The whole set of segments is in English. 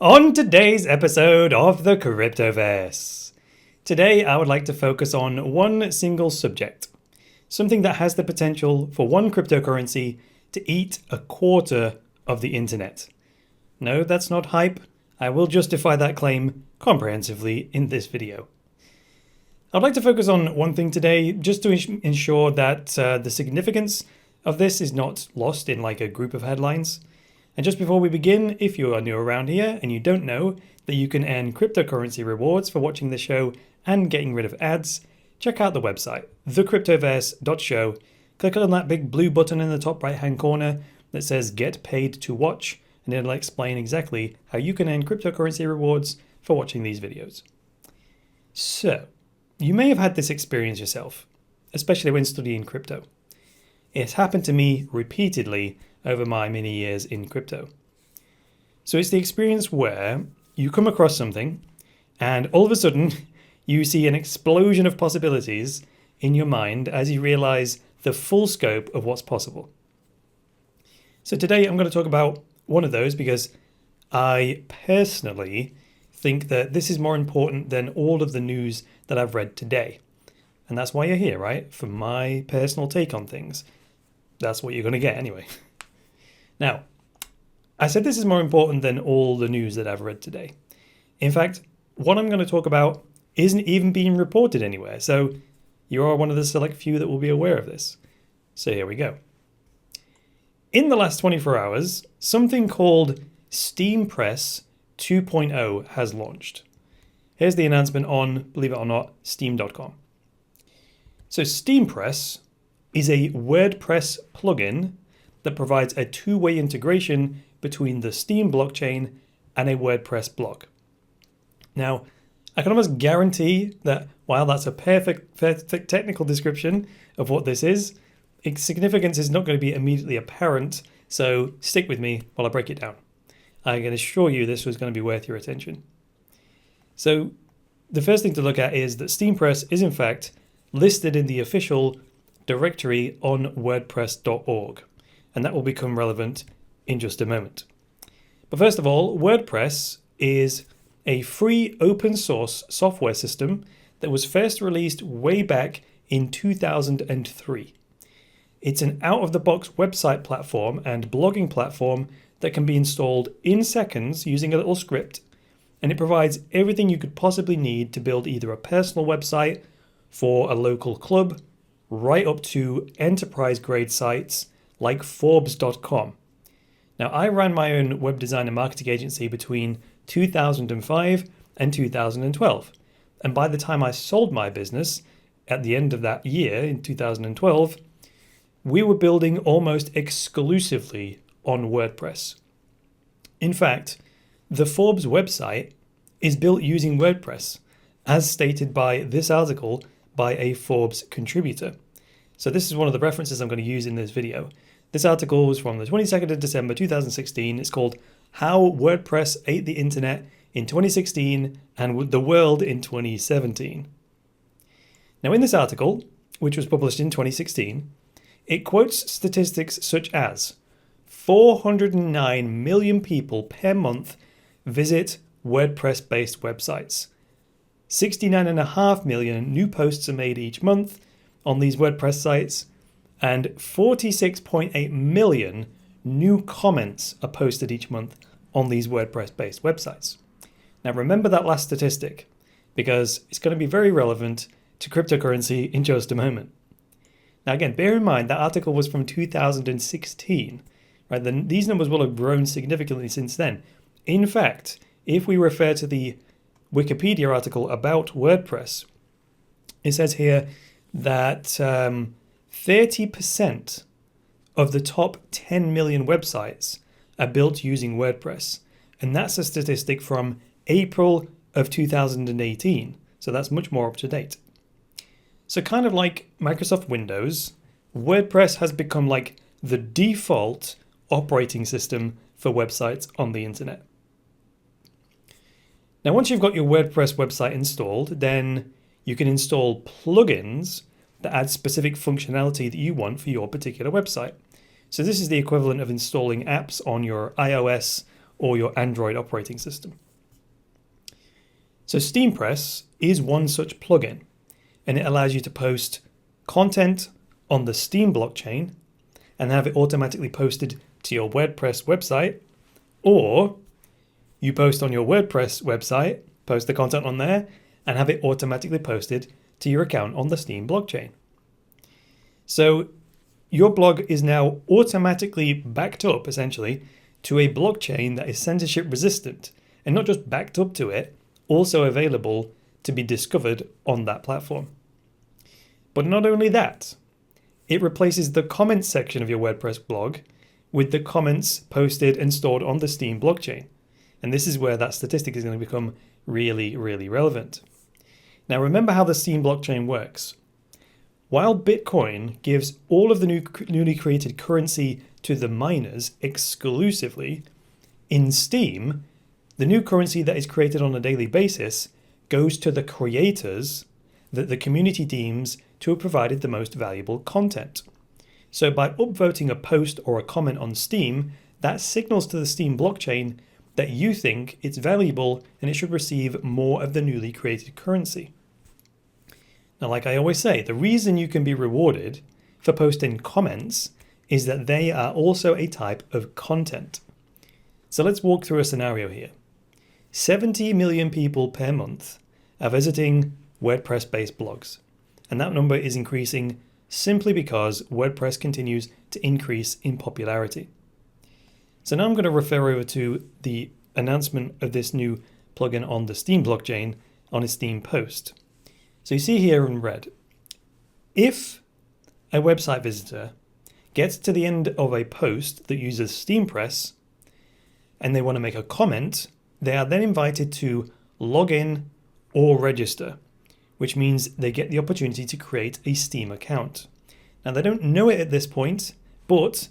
On today's episode of the Cryptoverse. Today I would like to focus on one single subject, something that has the potential for one cryptocurrency to eat a quarter of the internet. No, that's not hype. I will justify that claim comprehensively in this video. I'd like to focus on one thing today just to ensure that the significance of this is not lost in like a group of headlines. And just before we begin, if you are new around here and you don't know that you can earn cryptocurrency rewards for watching the show and getting rid of ads, check out the website, thecryptoverse.show. Click on that big blue button in the top right hand corner that says Get Paid to Watch, and it'll explain exactly how you can earn cryptocurrency rewards for watching these videos. So, you may have had this experience yourself, especially when studying crypto. It's happened to me repeatedly over my many years in crypto. So it's the experience where you come across something and all of a sudden you see an explosion of possibilities in your mind as you realize the full scope of what's possible. So today I'm going to talk about one of those because I personally think that this is more important than all of the news that I've read today. And that's why you're here, right? For my personal take on things. That's what you're going to get anyway. Now, I said this is more important than all the news that I've read today. In fact, what I'm going to talk about isn't even being reported anywhere, so you are one of the select few that will be aware of this. So here we go. In the last 24 hours, something called SteemPress 2.0 has launched. Here's the announcement on, believe it or not, steam.com. So SteemPress is a WordPress plugin that provides a two-way integration between the Steem blockchain and a WordPress blog. Now, I can almost guarantee that while that's a perfect technical description of what this is, its significance is not going to be immediately apparent, so stick with me while I break it down. I can assure you this was going to be worth your attention. So, the first thing to look at is that SteemPress is in fact listed in the official directory on WordPress.org. And that will become relevant in just a moment. But first of all, WordPress is a free open source software system that was first released way back in 2003. It's an out-of-the-box website platform and blogging platform that can be installed in seconds using a little script, and it provides everything you could possibly need to build either a personal website for a local club, right up to enterprise-grade sites like Forbes.com. Now, I ran my own web design and marketing agency between 2005 and 2012. And by the time I sold my business at the end of that year in 2012, we were building almost exclusively on WordPress. In fact, the Forbes website is built using WordPress, as stated by this article by a Forbes contributor. So this is one of the references I'm going to use in this video. This article was from the 22nd of December 2016. It's called How WordPress Ate the Internet in 2016 and the World in 2017. Now in this article, which was published in 2016, it quotes statistics such as 409 million people per month visit WordPress-based websites. 69.5 million new posts are made each month on these WordPress sites, and 46.8 million new comments are posted each month on these WordPress-based websites. Now remember that last statistic, because it's going to be very relevant to cryptocurrency in just a moment. Now again, bear in mind that article was from 2016, right? Then these numbers will have grown significantly since then. In fact, if we refer to the Wikipedia article about WordPress, it says here that 30% of the top 10 million websites are built using WordPress. And that's a statistic from April of 2018. So that's much more up to date. So kind of like Microsoft Windows, WordPress has become like the default operating system for websites on the internet. Now, once you've got your WordPress website installed, then you can install plugins that add specific functionality that you want for your particular website. So this is the equivalent of installing apps on your iOS or your Android operating system. So SteemPress is one such plugin, and it allows you to post content on the Steem blockchain and have it automatically posted to your WordPress website, or you post on your WordPress website, post the content on there, and have it automatically posted to your account on the Steem blockchain. So your blog is now automatically backed up, essentially, to a blockchain that is censorship resistant, and not just backed up to it, also available to be discovered on that platform. But not only that, it replaces the comments section of your WordPress blog with the comments posted and stored on the Steem blockchain. And this is where that statistic is going to become really, really relevant. Now remember how the Steem blockchain works. While Bitcoin gives all of the newly created currency to the miners exclusively, in Steem, the new currency that is created on a daily basis goes to the creators that the community deems to have provided the most valuable content. So by upvoting a post or a comment on Steem, that signals to the Steem blockchain that you think it's valuable and it should receive more of the newly created currency. Now, like I always say, the reason you can be rewarded for posting comments is that they are also a type of content. So let's walk through a scenario here. 70 million people per month are visiting WordPress-based blogs, and that number is increasing simply because WordPress continues to increase in popularity. So now I'm going to refer over to the announcement of this new plugin on the Steem blockchain on a Steem post. So you see here in red, if a website visitor gets to the end of a post that uses SteemPress and they want to make a comment, they are then invited to log in or register, which means they get the opportunity to create a Steem account. Now they don't know it at this point, but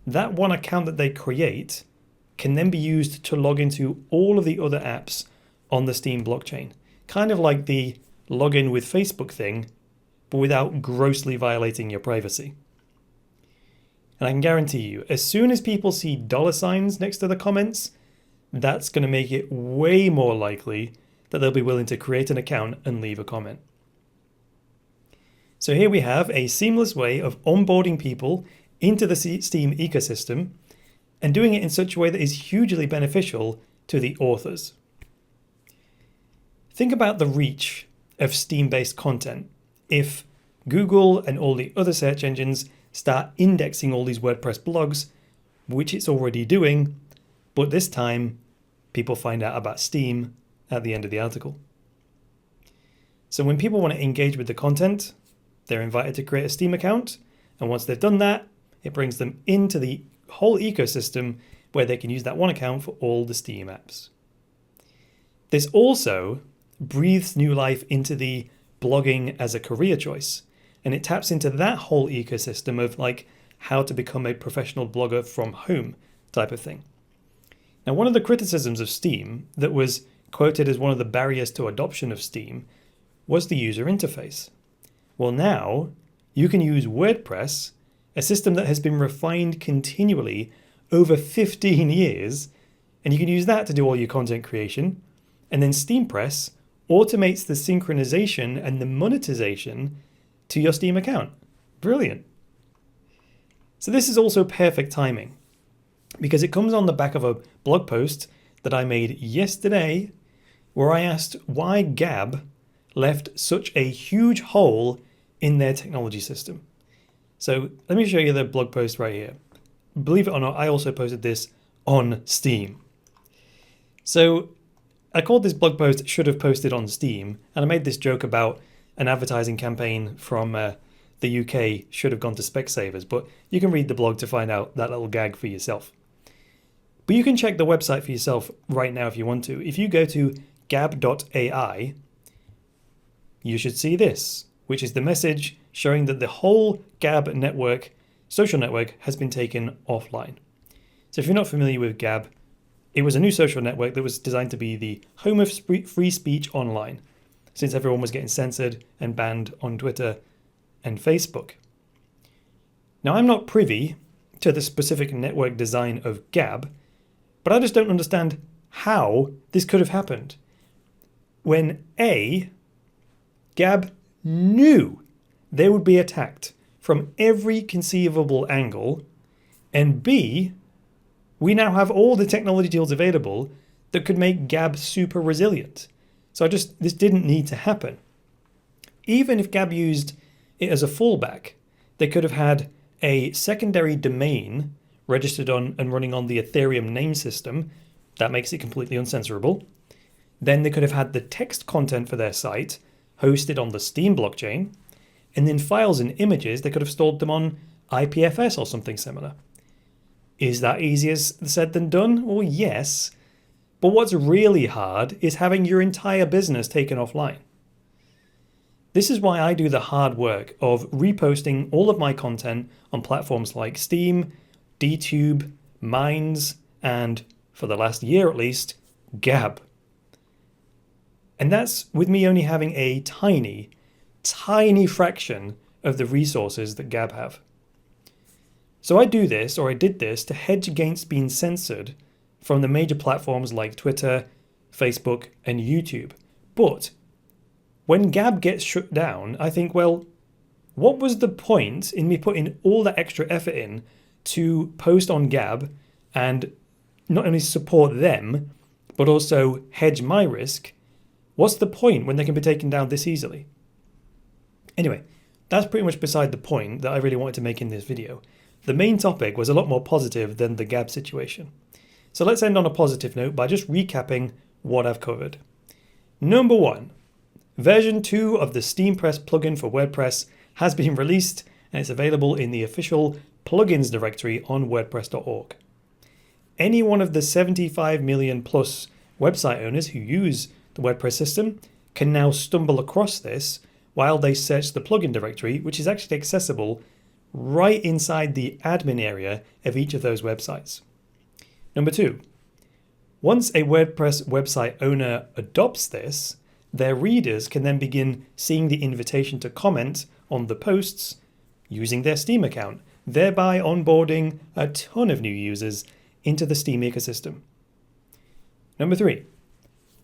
that one account that they create can then be used to log into all of the other apps on the Steem blockchain. Kind of like the login with Facebook thing, but without grossly violating your privacy. And I can guarantee you, as soon as people see $ next to the comments, that's going to make it way more likely that they'll be willing to create an account and leave a comment. So here we have a seamless way of onboarding people into the Steem ecosystem and doing it in such a way that is hugely beneficial to the authors. Think about the reach of Steem-based content if Google and all the other search engines start indexing all these WordPress blogs, which it's already doing, but this time people find out about Steem at the end of the article. So when people want to engage with the content, they're invited to create a Steem account, and once they've done that, it brings them into the whole ecosystem where they can use that one account for all the Steem apps. This also breathes new life into the blogging as a career choice, and it taps into that whole ecosystem of like how to become a professional blogger from home type of thing. Now, one of the criticisms of Steem that was quoted as one of the barriers to adoption of Steem was the user interface. Well, now you can use WordPress, a system that has been refined continually over 15 years, and you can use that to do all your content creation. And then SteemPress automates the synchronization and the monetization to your Steem account. Brilliant. So this is also perfect timing because it comes on the back of a blog post that I made yesterday where I asked why Gab left such a huge hole in their technology system. So let me show you the blog post right here. Believe it or not, I also posted this on Steem. So I called this blog post "Should Have Posted on Steem," and I made this joke about an advertising campaign from the UK should have gone to Specsavers, but you can read the blog to find out that little gag for yourself. But you can check the website for yourself right now if you want to. If you go to gab.ai, you should see this, which is the message showing that the whole Gab network, social network, has been taken offline. So if you're not familiar with Gab, it was a new social network that was designed to be the home of free speech online, since everyone was getting censored and banned on Twitter and Facebook. Now, I'm not privy to the specific network design of Gab, But I just don't understand how this could have happened. When A, Gab knew they would be attacked from every conceivable angle, and B, we now have all the technology tools available that could make Gab super resilient. So this didn't need to happen. Even if Gab used it as a fallback, they could have had a secondary domain registered on and running on the Ethereum name system. That makes it completely uncensorable. Then they could have had the text content for their site hosted on the Steem blockchain, and then files and images, they could have stored them on IPFS or something similar. Is that easier said than done? Well, yes. But what's really hard is having your entire business taken offline. This is why I do the hard work of reposting all of my content on platforms like Steem, DTube, Minds, and, for the last year at least, Gab. And that's with me only having a tiny fraction of the resources that Gab have. So I did this to hedge against being censored from the major platforms like Twitter, Facebook, and YouTube. But when Gab gets shut down, I think, well, what was the point in me putting all that extra effort in to post on Gab and not only support them, but also hedge my risk? What's the point when they can be taken down this easily? Anyway, that's pretty much beside the point that I really wanted to make in this video. The main topic was a lot more positive than the Gab situation. So let's end on a positive note by just recapping what I've covered. Number 1, version 2 of the SteemPress plugin for WordPress has been released and it's available in the official plugins directory on WordPress.org. Any one of the 75 million plus website owners who use the WordPress system can now stumble across this while they search the plugin directory, which is actually accessible right inside the admin area of each of those websites. Number 2, once a WordPress website owner adopts this, their readers can then begin seeing the invitation to comment on the posts using their Steem account, thereby onboarding a ton of new users into the Steem ecosystem. Number 3,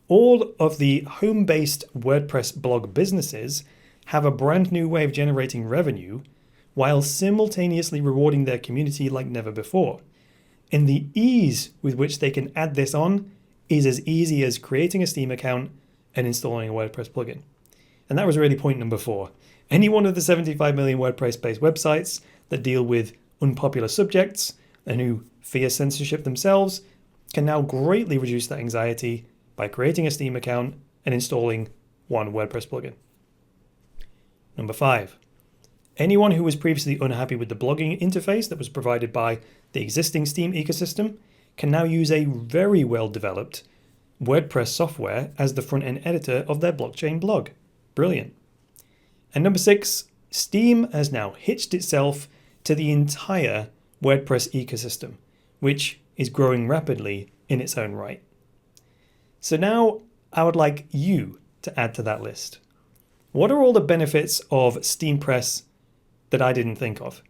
all of the home-based WordPress blog businesses have a brand new way of generating revenue while simultaneously rewarding their community like never before. And the ease with which they can add this on is as easy as creating a Steem account and installing a WordPress plugin. And that was really point number 4. Any one of the 75 million WordPress-based websites that deal with unpopular subjects and who fear censorship themselves can now greatly reduce that anxiety by creating a Steem account and installing one WordPress plugin. Number 5. Anyone who was previously unhappy with the blogging interface that was provided by the existing Steem ecosystem can now use a very well-developed WordPress software as the front-end editor of their blockchain blog. Brilliant. And number 6, Steem has now hitched itself to the entire WordPress ecosystem, which is growing rapidly in its own right. So now I would like you to add to that list. What are all the benefits of SteemPress that I didn't think of?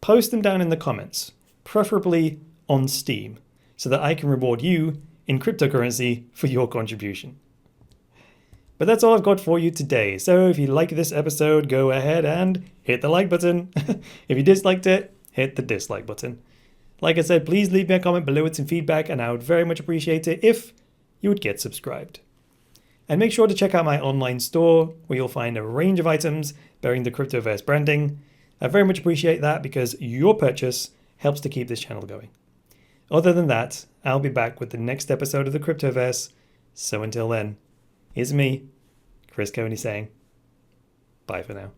Post them down in the comments, preferably on Steem, so that I can reward you in cryptocurrency for your contribution. But that's all I've got for you today. So if you like this episode, go ahead and hit the like button. If you disliked it, hit the dislike button. Like I said, please leave me a comment below with some feedback, and I would very much appreciate it if you would get subscribed. And make sure to check out my online store where you'll find a range of items bearing the Cryptoverse branding. I very much appreciate that because your purchase helps to keep this channel going. Other than that, I'll be back with the next episode of the Cryptoverse. So until then, here's me, Chris Coney, saying bye for now.